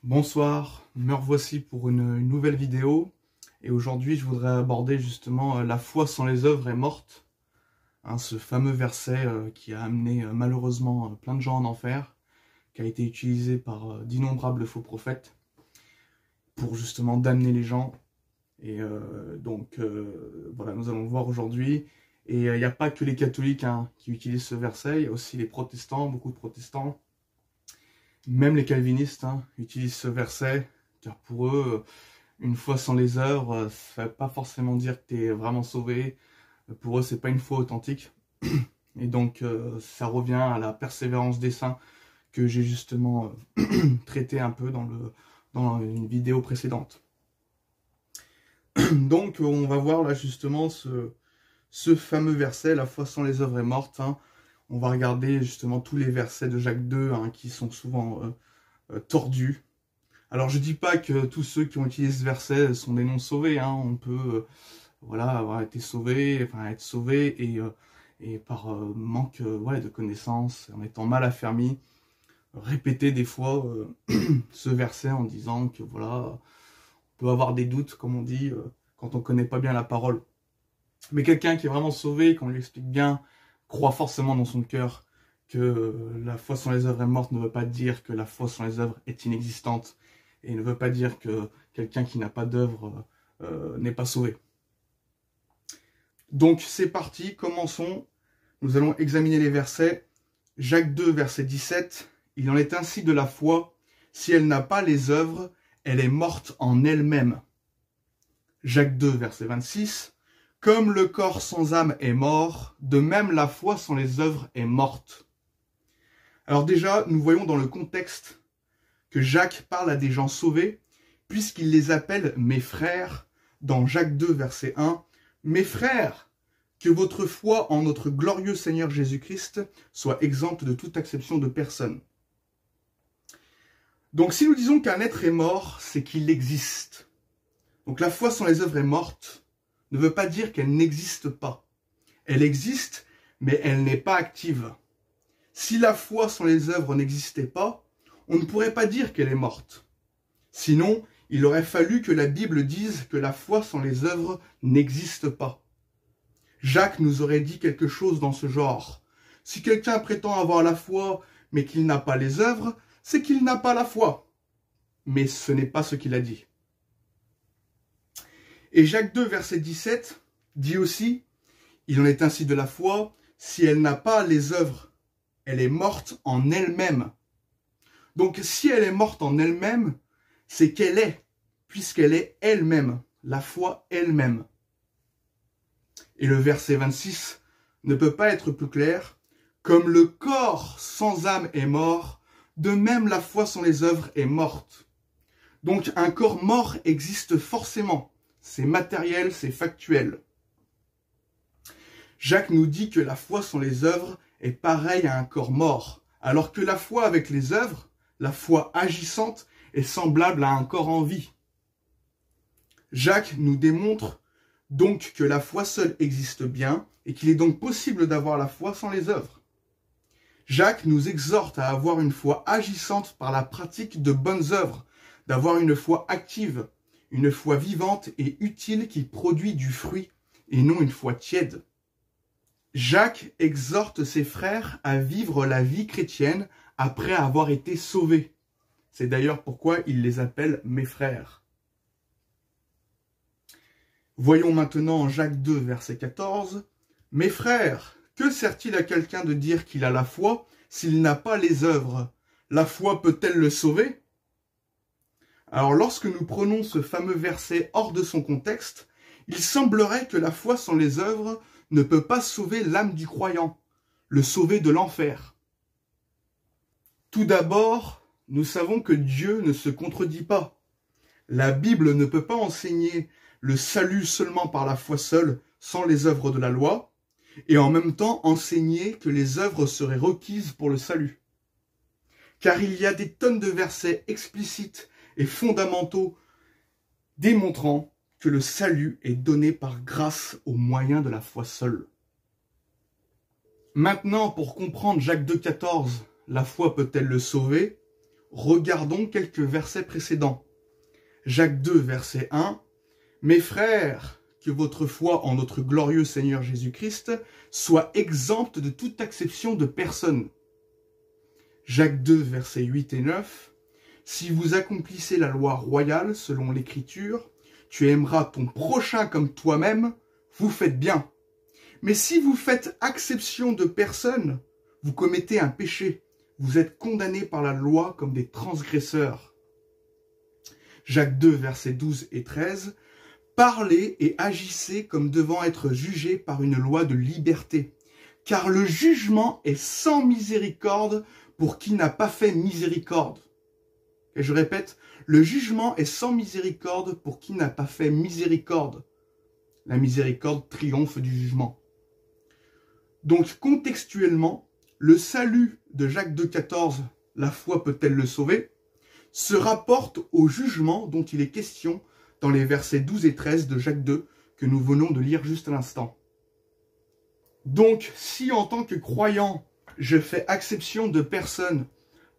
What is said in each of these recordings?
Bonsoir, me revoici pour une nouvelle vidéo et aujourd'hui je voudrais aborder justement la foi sans les œuvres est morte, ce fameux verset qui a amené malheureusement plein de gens en enfer, qui a été utilisé par d'innombrables faux prophètes pour justement damner les gens. Et voilà, nous allons le voir aujourd'hui. Et il n'y a pas que les catholiques qui utilisent ce verset, il y a aussi les protestants, beaucoup de protestants. Même les calvinistes utilisent ce verset, car pour eux, une foi sans les œuvres, ça ne veut pas forcément dire que tu es vraiment sauvé. Pour eux, c'est pas une foi authentique. Et donc, ça revient à la persévérance des saints que j'ai justement traité un peu dans une vidéo précédente. Donc, on va voir là justement ce fameux verset, la foi sans les œuvres est morte. On va regarder justement tous les versets de Jacques 2 qui sont souvent tordus. Alors je dis pas que tous ceux qui ont utilisé ce verset sont des non-sauvés. On peut voilà, avoir été sauvé, être sauvé et par manque de connaissances, en étant mal affermi, répéter des fois ce verset en disant que voilà, on peut avoir des doutes, comme on dit, quand on connaît pas bien la parole. Mais quelqu'un qui est vraiment sauvé, qu'on lui explique bien, croit forcément dans son cœur que la foi sans les œuvres est morte ne veut pas dire que la foi sans les œuvres est inexistante et ne veut pas dire que quelqu'un qui n'a pas d'œuvre n'est pas sauvé. Donc c'est parti, commençons. Nous allons examiner les versets. Jacques 2, verset 17. Il en est ainsi de la foi. Si elle n'a pas les œuvres, elle est morte en elle-même. Jacques 2, verset 26. Comme le corps sans âme est mort, de même la foi sans les œuvres est morte. Alors déjà, nous voyons dans le contexte que Jacques parle à des gens sauvés, puisqu'il les appelle « mes frères » dans Jacques 2, verset 1. « Mes frères, que votre foi en notre glorieux Seigneur Jésus-Christ soit exempte de toute acception de personne. » Donc si nous disons qu'un être est mort, c'est qu'il existe. Donc la foi sans les œuvres est morte ne veut pas dire qu'elle n'existe pas. Elle existe, mais elle n'est pas active. Si la foi sans les œuvres n'existait pas, on ne pourrait pas dire qu'elle est morte. Sinon, il aurait fallu que la Bible dise que la foi sans les œuvres n'existe pas. Jacques nous aurait dit quelque chose dans ce genre. Si quelqu'un prétend avoir la foi, mais qu'il n'a pas les œuvres, c'est qu'il n'a pas la foi. Mais ce n'est pas ce qu'il a dit. Et Jacques 2, verset 17, dit aussi, « Il en est ainsi de la foi, si elle n'a pas les œuvres, elle est morte en elle-même. » Donc si elle est morte en elle-même, c'est qu'elle est, puisqu'elle est elle-même, la foi elle-même. Et le verset 26 ne peut pas être plus clair. « Comme le corps sans âme est mort, de même la foi sans les œuvres est morte. » Donc un corps mort existe forcément. C'est matériel, c'est factuel. Jacques nous dit que la foi sans les œuvres est pareille à un corps mort, alors que la foi avec les œuvres, la foi agissante, est semblable à un corps en vie. Jacques nous démontre donc que la foi seule existe bien et qu'il est donc possible d'avoir la foi sans les œuvres. Jacques nous exhorte à avoir une foi agissante par la pratique de bonnes œuvres, d'avoir une foi active, une foi vivante et utile qui produit du fruit et non une foi tiède. Jacques exhorte ses frères à vivre la vie chrétienne après avoir été sauvés. C'est d'ailleurs pourquoi il les appelle « mes frères ». Voyons maintenant Jacques 2, verset 14. « Mes frères, que sert-il à quelqu'un de dire qu'il a la foi s'il n'a pas les œuvres? La foi peut-elle le sauver ?» Alors lorsque nous prenons ce fameux verset hors de son contexte, il semblerait que la foi sans les œuvres ne peut pas sauver l'âme du croyant, le sauver de l'enfer. Tout d'abord, nous savons que Dieu ne se contredit pas. La Bible ne peut pas enseigner le salut seulement par la foi seule, sans les œuvres de la loi, et en même temps enseigner que les œuvres seraient requises pour le salut. Car il y a des tonnes de versets explicites et fondamentaux démontrant que le salut est donné par grâce au moyen de la foi seule. Maintenant, pour comprendre Jacques 2,14, la foi peut-elle le sauver? regardons quelques versets précédents. Jacques 2, verset 1. « Mes frères, que votre foi en notre glorieux Seigneur Jésus-Christ soit exempte de toute acception de personne. » Jacques 2, versets 8 et 9. « Si vous accomplissez la loi royale selon l'Écriture, tu aimeras ton prochain comme toi-même, vous faites bien. Mais si vous faites acception de personne, vous commettez un péché. Vous êtes condamnés par la loi comme des transgresseurs. » Jacques 2, versets 12 et 13. « Parlez et agissez comme devant être jugés par une loi de liberté, car le jugement est sans miséricorde pour qui n'a pas fait miséricorde. » Et je répète, le jugement est sans miséricorde pour qui n'a pas fait miséricorde. La miséricorde triomphe du jugement. Donc contextuellement, le salut de Jacques 2,14, la foi peut-elle le sauver, se rapporte au jugement dont il est question dans les versets 12 et 13 de Jacques 2 que nous venons de lire juste à l'instant. Donc, si en tant que croyant, je fais exception de personnes,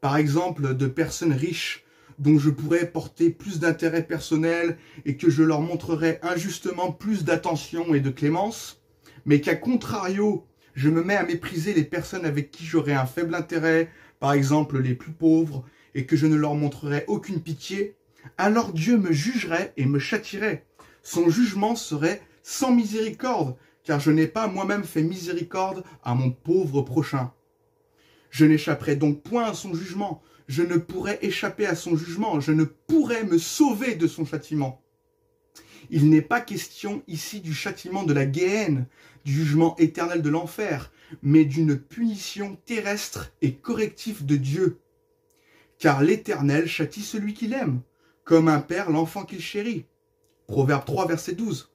par exemple de personnes riches, dont je pourrais porter plus d'intérêt personnel et que je leur montrerai injustement plus d'attention et de clémence, mais qu'à contrario, je me mets à mépriser les personnes avec qui j'aurai un faible intérêt, par exemple les plus pauvres, et que je ne leur montrerai aucune pitié, alors Dieu me jugerait et me châtierait. Son jugement serait sans miséricorde, car je n'ai pas moi-même fait miséricorde à mon pauvre prochain. Je n'échapperai donc point à son jugement, je ne pourrais échapper à son jugement, je ne pourrais me sauver de son châtiment. Il n'est pas question ici du châtiment de la Géhenne, du jugement éternel de l'enfer, mais d'une punition terrestre et corrective de Dieu. Car l'Éternel châtie celui qu'il aime, comme un père l'enfant qu'il chérit. Proverbe 3, verset 12.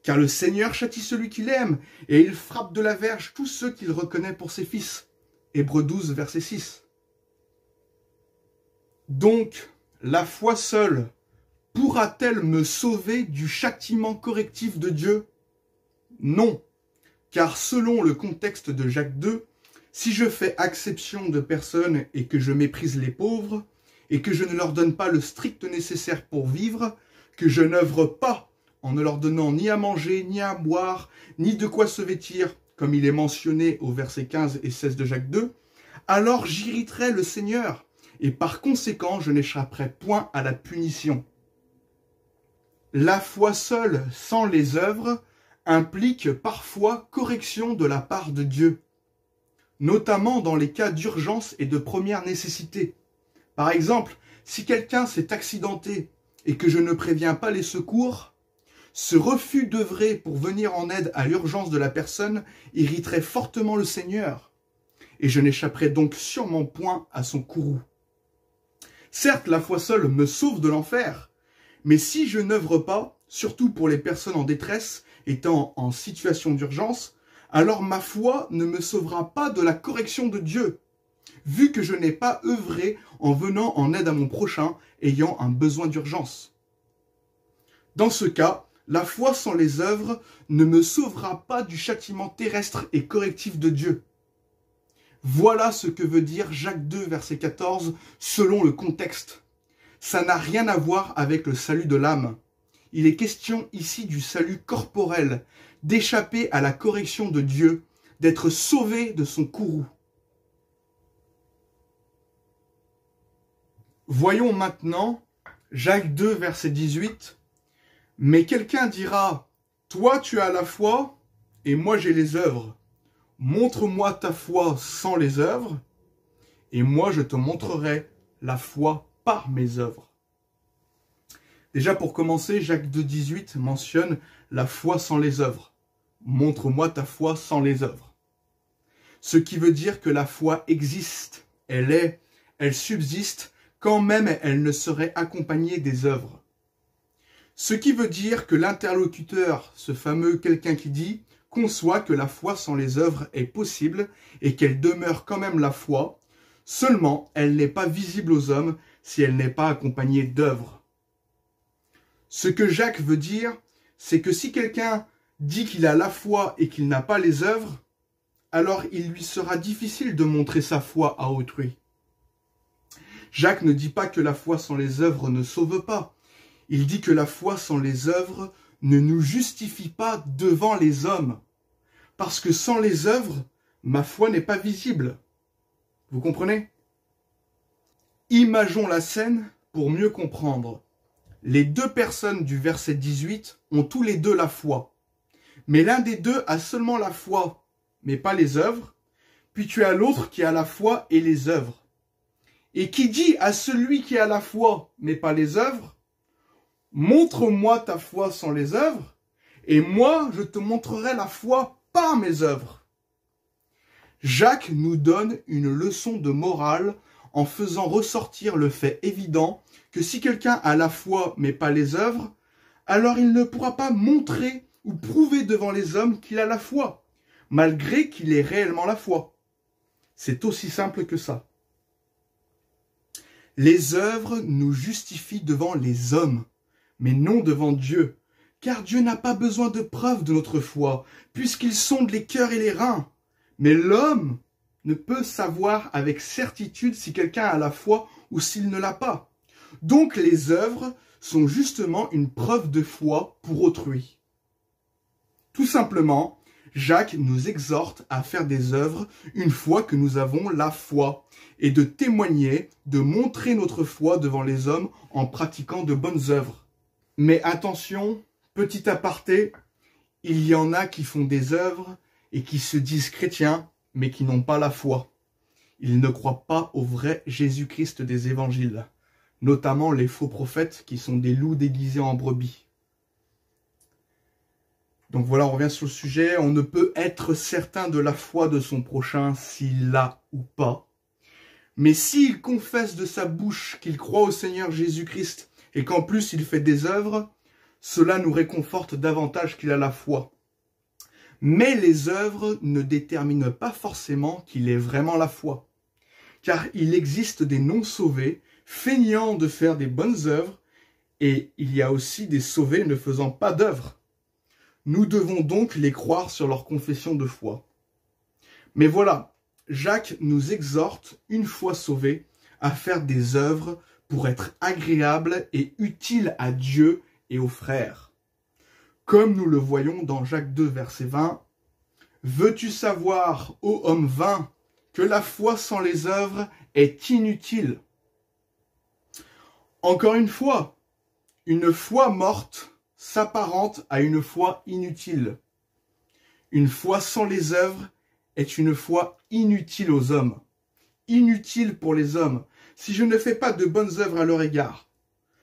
Car le Seigneur châtie celui qu'il aime, et il frappe de la verge tous ceux qu'il reconnaît pour ses fils. Hébreux 12, verset 6. Donc, la foi seule pourra-t-elle me sauver du châtiment correctif de Dieu? Non, car selon le contexte de Jacques 2, si je fais exception de personnes et que je méprise les pauvres, et que je ne leur donne pas le strict nécessaire pour vivre, que je n'œuvre pas en ne leur donnant ni à manger, ni à boire, ni de quoi se vêtir, comme il est mentionné au verset 15 et 16 de Jacques 2, alors j'irriterai le Seigneur, et par conséquent je n'échapperai point à la punition. La foi seule, sans les œuvres, implique parfois correction de la part de Dieu, notamment dans les cas d'urgence et de première nécessité. Par exemple, si quelqu'un s'est accidenté et que je ne préviens pas les secours, ce refus d'œuvrer pour venir en aide à l'urgence de la personne irriterait fortement le Seigneur, et je n'échapperai donc sûrement point à son courroux. Certes, la foi seule me sauve de l'enfer, mais si je n'œuvre pas, surtout pour les personnes en détresse étant en situation d'urgence, alors ma foi ne me sauvera pas de la correction de Dieu, vu que je n'ai pas œuvré en venant en aide à mon prochain ayant un besoin d'urgence. Dans ce cas, la foi sans les œuvres ne me sauvera pas du châtiment terrestre et correctif de Dieu. Voilà ce que veut dire Jacques 2, verset 14, selon le contexte. Ça n'a rien à voir avec le salut de l'âme. Il est question ici du salut corporel, d'échapper à la correction de Dieu, d'être sauvé de son courroux. Voyons maintenant Jacques 2, verset 18. « Mais quelqu'un dira, toi tu as la foi, et moi j'ai les œuvres. Montre-moi ta foi sans les œuvres, et moi je te montrerai la foi par mes œuvres. » Déjà pour commencer, Jacques 2, 18 mentionne la foi sans les œuvres. Montre-moi ta foi sans les œuvres. Ce qui veut dire que la foi existe, elle subsiste, quand même elle ne serait accompagnée des œuvres. Ce qui veut dire que l'interlocuteur, ce fameux quelqu'un qui dit, conçoit que la foi sans les œuvres est possible et qu'elle demeure quand même la foi, seulement elle n'est pas visible aux hommes si elle n'est pas accompagnée d'œuvres. Ce que Jacques veut dire, c'est que si quelqu'un dit qu'il a la foi et qu'il n'a pas les œuvres, alors il lui sera difficile de montrer sa foi à autrui. Jacques ne dit pas que la foi sans les œuvres ne sauve pas. Il dit que la foi sans les œuvres ne nous justifie pas devant les hommes. Parce que sans les œuvres, ma foi n'est pas visible. Vous comprenez? Imaginons la scène pour mieux comprendre. Les deux personnes du verset 18 ont tous les deux la foi. Mais l'un des deux a seulement la foi, mais pas les œuvres. Puis tu as l'autre qui a la foi et les œuvres. Et qui dit à celui qui a la foi, mais pas les œuvres, « Montre-moi ta foi sans les œuvres, et moi je te montrerai la foi par mes œuvres. » Jacques nous donne une leçon de morale en faisant ressortir le fait évident que si quelqu'un a la foi mais pas les œuvres, alors il ne pourra pas montrer ou prouver devant les hommes qu'il a la foi, malgré qu'il ait réellement la foi. C'est aussi simple que ça. Les œuvres nous justifient devant les hommes, mais non devant Dieu, car Dieu n'a pas besoin de preuves de notre foi, puisqu'il sonde les cœurs et les reins. Mais l'homme ne peut savoir avec certitude si quelqu'un a la foi ou s'il ne l'a pas. Donc les œuvres sont justement une preuve de foi pour autrui. Tout simplement, Jacques nous exhorte à faire des œuvres une fois que nous avons la foi et de témoigner, de montrer notre foi devant les hommes en pratiquant de bonnes œuvres. Mais attention, petit aparté, il y en a qui font des œuvres et qui se disent chrétiens, mais qui n'ont pas la foi. Ils ne croient pas au vrai Jésus-Christ des évangiles, notamment les faux prophètes qui sont des loups déguisés en brebis. Donc voilà, on revient sur le sujet. On ne peut être certain de la foi de son prochain s'il l'a ou pas. Mais s'il confesse de sa bouche qu'il croit au Seigneur Jésus-Christ et qu'en plus il fait des œuvres, cela nous réconforte davantage qu'il a la foi. Mais les œuvres ne déterminent pas forcément qu'il ait vraiment la foi. Car il existe des non-sauvés, feignant de faire des bonnes œuvres, et il y a aussi des sauvés ne faisant pas d'œuvres. Nous devons donc les croire sur leur confession de foi. Mais voilà, Jacques nous exhorte, une fois sauvés, à faire des œuvres pour être agréables et utiles à Dieu et aux frères. Comme nous le voyons dans Jacques 2, verset 20, « Veux-tu savoir, ô homme vain, que la foi sans les œuvres est inutile ?» Encore une fois, une foi morte s'apparente à une foi inutile. Une foi sans les œuvres est une foi inutile aux hommes. Inutile pour les hommes, si je ne fais pas de bonnes œuvres à leur égard.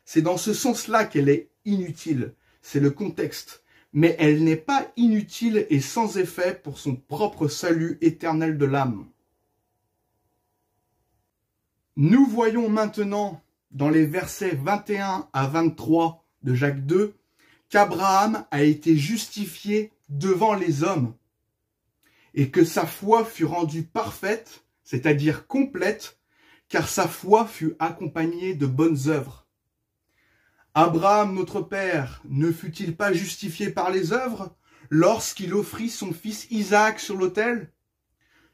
C'est dans ce sens-là qu'elle est inutile. C'est le contexte. Mais elle n'est pas inutile et sans effet pour son propre salut éternel de l'âme. Nous voyons maintenant, dans les versets 21 à 23 de Jacques 2, qu'Abraham a été justifié devant les hommes et que sa foi fut rendue parfaite, c'est-à-dire complète, car sa foi fut accompagnée de bonnes œuvres. Abraham, notre père, ne fut-il pas justifié par les œuvres lorsqu'il offrit son fils Isaac sur l'autel?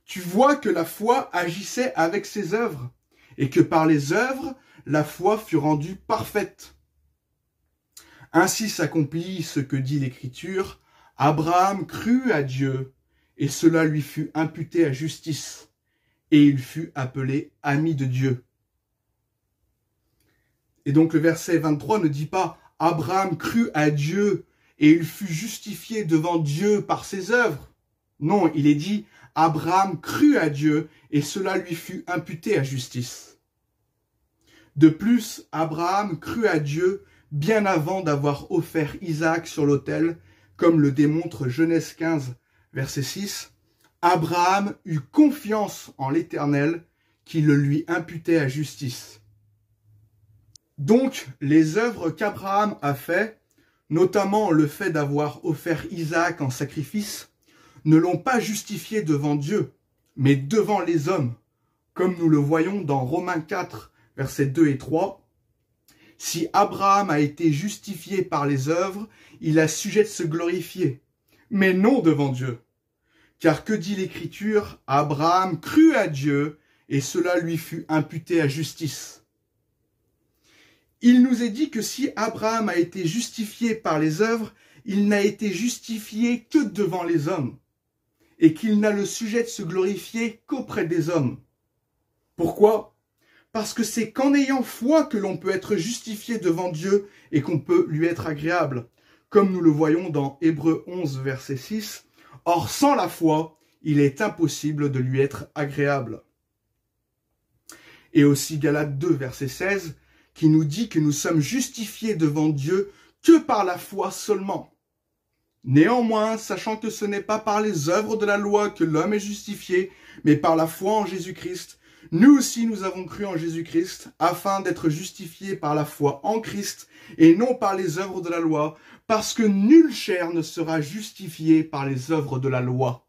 Tu vois que la foi agissait avec ses œuvres, et que par les œuvres, la foi fut rendue parfaite. Ainsi s'accomplit ce que dit l'Écriture, Abraham crut à Dieu, et cela lui fut imputé à justice, et il fut appelé ami de Dieu. Et donc le verset 23 ne dit pas « Abraham crut à Dieu et il fut justifié devant Dieu par ses œuvres ». Non, il est dit « Abraham crut à Dieu et cela lui fut imputé à justice ». De plus, Abraham crut à Dieu bien avant d'avoir offert Isaac sur l'autel, comme le démontre Genèse 15, verset 6. Abraham eut confiance en l'Éternel qui le lui imputait à justice. Donc, les œuvres qu'Abraham a fait, notamment le fait d'avoir offert Isaac en sacrifice, ne l'ont pas justifié devant Dieu, mais devant les hommes, comme nous le voyons dans Romains 4, versets 2 et 3. Si Abraham a été justifié par les œuvres, il a sujet de se glorifier, mais non devant Dieu. Car que dit l'Écriture? Abraham crut à Dieu, et cela lui fut imputé à justice. Il nous est dit que si Abraham a été justifié par les œuvres, il n'a été justifié que devant les hommes, et qu'il n'a le sujet de se glorifier qu'auprès des hommes. Pourquoi? Parce que c'est qu'en ayant foi que l'on peut être justifié devant Dieu et qu'on peut lui être agréable, comme nous le voyons dans Hébreux 11, verset 6. Or, sans la foi, il est impossible de lui être agréable. Et aussi Galates 2, verset 16, qui nous dit que nous sommes justifiés devant Dieu que par la foi seulement. Néanmoins, sachant que ce n'est pas par les œuvres de la loi que l'homme est justifié, mais par la foi en Jésus-Christ, nous aussi nous avons cru en Jésus-Christ, afin d'être justifiés par la foi en Christ, et non par les œuvres de la loi, parce que nulle chair ne sera justifiée par les œuvres de la loi.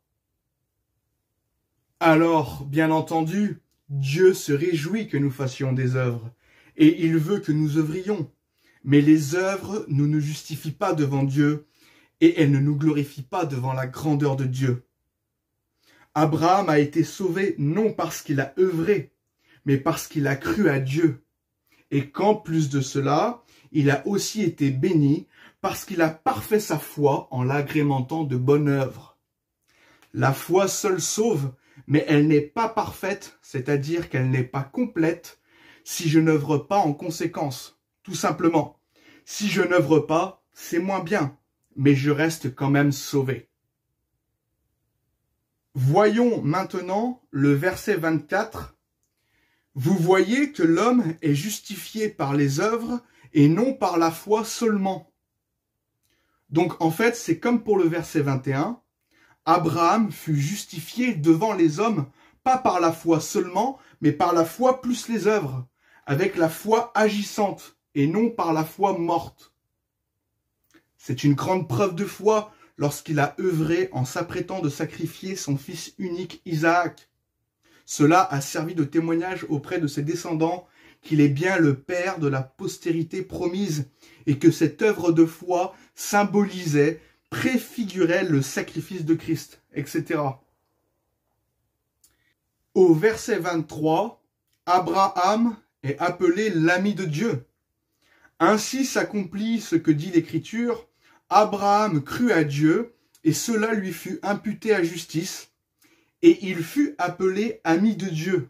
Alors, bien entendu, Dieu se réjouit que nous fassions des œuvres, et il veut que nous œuvrions. Mais les œuvres ne nous justifient pas devant Dieu, et elles ne nous glorifient pas devant la grandeur de Dieu. Abraham a été sauvé non parce qu'il a œuvré, mais parce qu'il a cru à Dieu. Et qu'en plus de cela, il a aussi été béni parce qu'il a parfait sa foi en l'agrémentant de bonnes œuvres. La foi seule sauve, mais elle n'est pas parfaite, c'est-à-dire qu'elle n'est pas complète, si je n'œuvre pas en conséquence. Tout simplement, si je n'œuvre pas, c'est moins bien, mais je reste quand même sauvé. Voyons maintenant le verset 24. Vous voyez que l'homme est justifié par les œuvres et non par la foi seulement. Donc en fait, c'est comme pour le verset 21. Abraham fut justifié devant les hommes, pas par la foi seulement, mais par la foi plus les œuvres, avec la foi agissante et non par la foi morte. C'est une grande preuve de foi lorsqu'il a œuvré en s'apprêtant de sacrifier son fils unique Isaac. Cela a servi de témoignage auprès de ses descendants qu'il est bien le père de la postérité promise et que cette œuvre de foi symbolisait, préfigurait le sacrifice de Christ, etc. Au verset 23, Abraham est appelé l'ami de Dieu. Ainsi s'accomplit ce que dit l'Écriture. Abraham crut à Dieu, et cela lui fut imputé à justice, et il fut appelé ami de Dieu.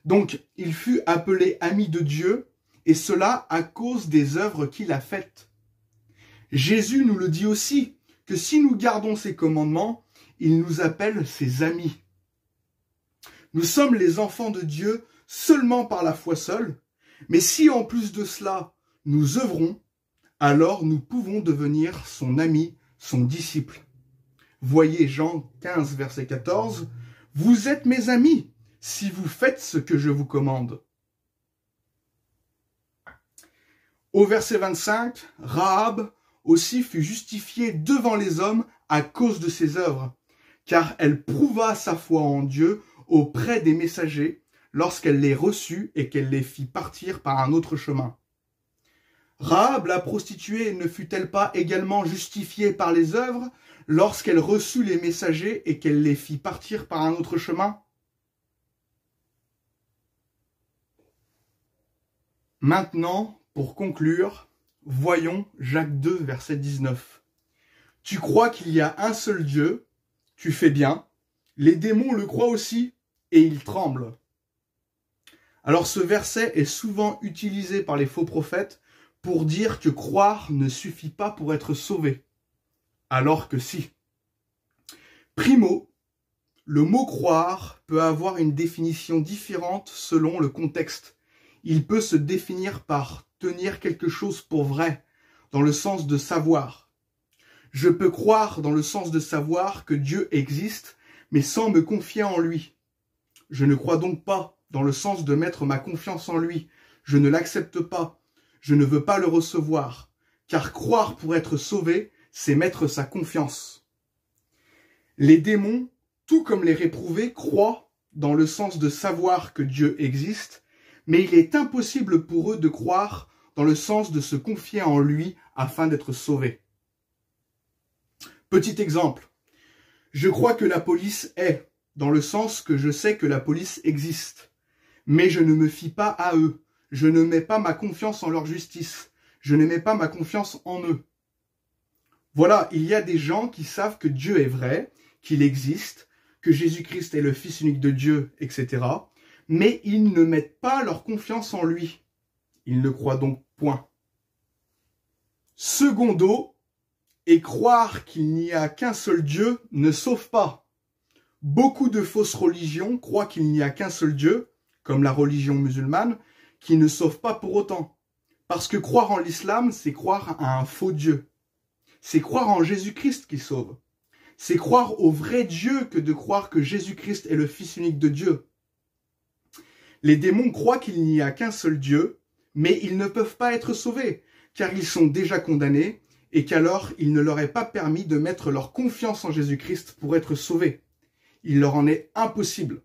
Donc, il fut appelé ami de Dieu, et cela à cause des œuvres qu'il a faites. Jésus nous le dit aussi, que si nous gardons ses commandements, il nous appelle ses amis. Nous sommes les enfants de Dieu seulement par la foi seule, mais si en plus de cela, nous œuvrons, alors nous pouvons devenir son ami, son disciple. Voyez Jean 15, verset 14. « Vous êtes mes amis, si vous faites ce que je vous commande. » Au verset 25, Rahab aussi fut justifiée devant les hommes à cause de ses œuvres, car elle prouva sa foi en Dieu auprès des messagers lorsqu'elle les reçut et qu'elle les fit partir par un autre chemin. Rahab la prostituée ne fut-elle pas également justifiée par les œuvres lorsqu'elle reçut les messagers et qu'elle les fit partir par un autre chemin? Maintenant, pour conclure, voyons Jacques 2, verset 19. « Tu crois qu'il y a un seul Dieu, tu fais bien, les démons le croient aussi, et ils tremblent. » Alors ce verset est souvent utilisé par les faux prophètes pour dire que croire ne suffit pas pour être sauvé. Alors que si. Primo, le mot croire peut avoir une définition différente selon le contexte. Il peut se définir par tenir quelque chose pour vrai, dans le sens de savoir. Je peux croire dans le sens de savoir que Dieu existe, mais sans me confier en lui. Je ne crois donc pas dans le sens de mettre ma confiance en lui. Je ne l'accepte pas. Je ne veux pas le recevoir, car croire pour être sauvé, c'est mettre sa confiance. Les démons, tout comme les réprouvés, croient dans le sens de savoir que Dieu existe, mais il est impossible pour eux de croire dans le sens de se confier en lui afin d'être sauvés. Petit exemple, je crois que la police est, dans le sens que je sais que la police existe, mais je ne me fie pas à eux. Je ne mets pas ma confiance en leur justice. Je ne mets pas ma confiance en eux. Voilà, il y a des gens qui savent que Dieu est vrai, qu'il existe, que Jésus-Christ est le Fils unique de Dieu, etc. Mais ils ne mettent pas leur confiance en lui. Ils ne croient donc point. Secondo, et croire qu'il n'y a qu'un seul Dieu ne sauve pas. Beaucoup de fausses religions croient qu'il n'y a qu'un seul Dieu, comme la religion musulmane, qui ne sauve pas pour autant. Parce que croire en l'islam, c'est croire à un faux Dieu. C'est croire en Jésus-Christ qui sauve. C'est croire au vrai Dieu que de croire que Jésus-Christ est le Fils unique de Dieu. Les démons croient qu'il n'y a qu'un seul Dieu, mais ils ne peuvent pas être sauvés, car ils sont déjà condamnés, et qu'alors il ne leur est pas permis de mettre leur confiance en Jésus-Christ pour être sauvés. Il leur en est impossible.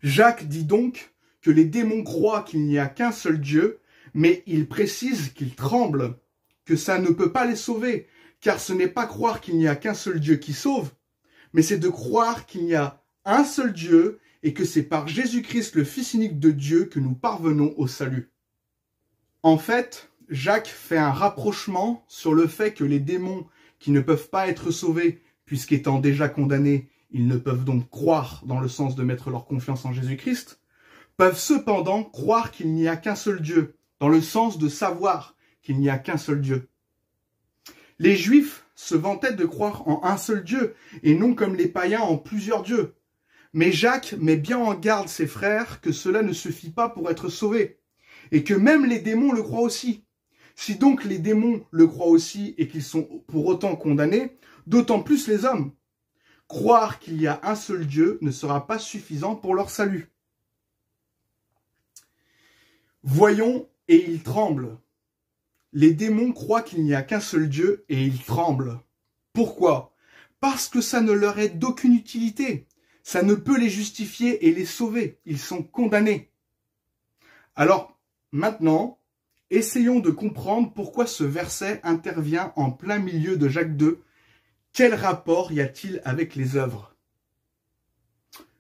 Jacques dit donc que les démons croient qu'il n'y a qu'un seul Dieu, mais il précise qu'ils tremblent, que ça ne peut pas les sauver, car ce n'est pas croire qu'il n'y a qu'un seul Dieu qui sauve, mais c'est de croire qu'il y a un seul Dieu et que c'est par Jésus-Christ, le Fils unique de Dieu, que nous parvenons au salut. En fait, Jacques fait un rapprochement sur le fait que les démons qui ne peuvent pas être sauvés, puisqu'étant déjà condamnés, ils ne peuvent donc croire dans le sens de mettre leur confiance en Jésus-Christ, peuvent cependant croire qu'il n'y a qu'un seul Dieu, dans le sens de savoir qu'il n'y a qu'un seul Dieu. Les Juifs se vantaient de croire en un seul Dieu, et non comme les païens en plusieurs dieux. Mais Jacques met bien en garde ses frères que cela ne suffit pas pour être sauvés, et que même les démons le croient aussi. Si donc les démons le croient aussi et qu'ils sont pour autant condamnés, d'autant plus les hommes. Croire qu'il y a un seul Dieu ne sera pas suffisant pour leur salut. Voyons, et ils tremblent. Les démons croient qu'il n'y a qu'un seul Dieu et ils tremblent. Pourquoi? Parce que ça ne leur est d'aucune utilité. Ça ne peut les justifier et les sauver. Ils sont condamnés. Alors, maintenant, essayons de comprendre pourquoi ce verset intervient en plein milieu de Jacques 2. Quel rapport y a-t-il avec les œuvres?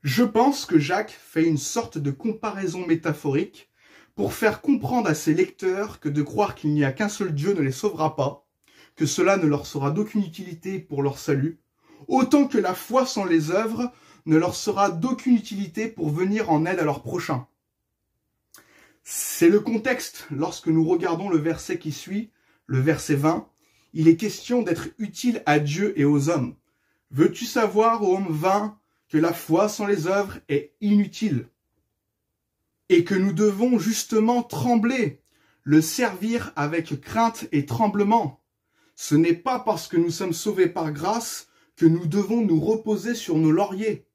Je pense que Jacques fait une sorte de comparaison métaphorique pour faire comprendre à ses lecteurs que de croire qu'il n'y a qu'un seul Dieu ne les sauvera pas, que cela ne leur sera d'aucune utilité pour leur salut, autant que la foi sans les œuvres ne leur sera d'aucune utilité pour venir en aide à leur prochain. C'est le contexte lorsque nous regardons le verset qui suit, le verset 20. Il est question d'être utile à Dieu et aux hommes. Veux-tu savoir, ô homme vain, que la foi sans les œuvres est inutile? Et que nous devons justement trembler, le servir avec crainte et tremblement. Ce n'est pas parce que nous sommes sauvés par grâce que nous devons nous reposer sur nos lauriers.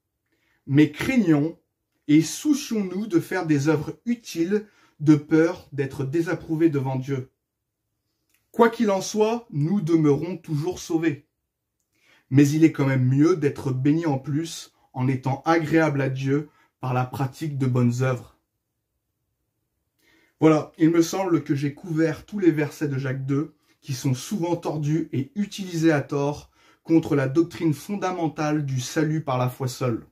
Mais craignons et soucions-nous de faire des œuvres utiles de peur d'être désapprouvés devant Dieu. Quoi qu'il en soit, nous demeurons toujours sauvés. Mais il est quand même mieux d'être bénis en plus en étant agréable à Dieu par la pratique de bonnes œuvres. Voilà, il me semble que j'ai couvert tous les versets de Jacques 2 qui sont souvent tordus et utilisés à tort contre la doctrine fondamentale du salut par la foi seule.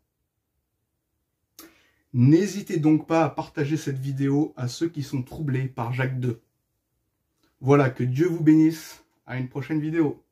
N'hésitez donc pas à partager cette vidéo à ceux qui sont troublés par Jacques 2. Voilà, que Dieu vous bénisse. À une prochaine vidéo.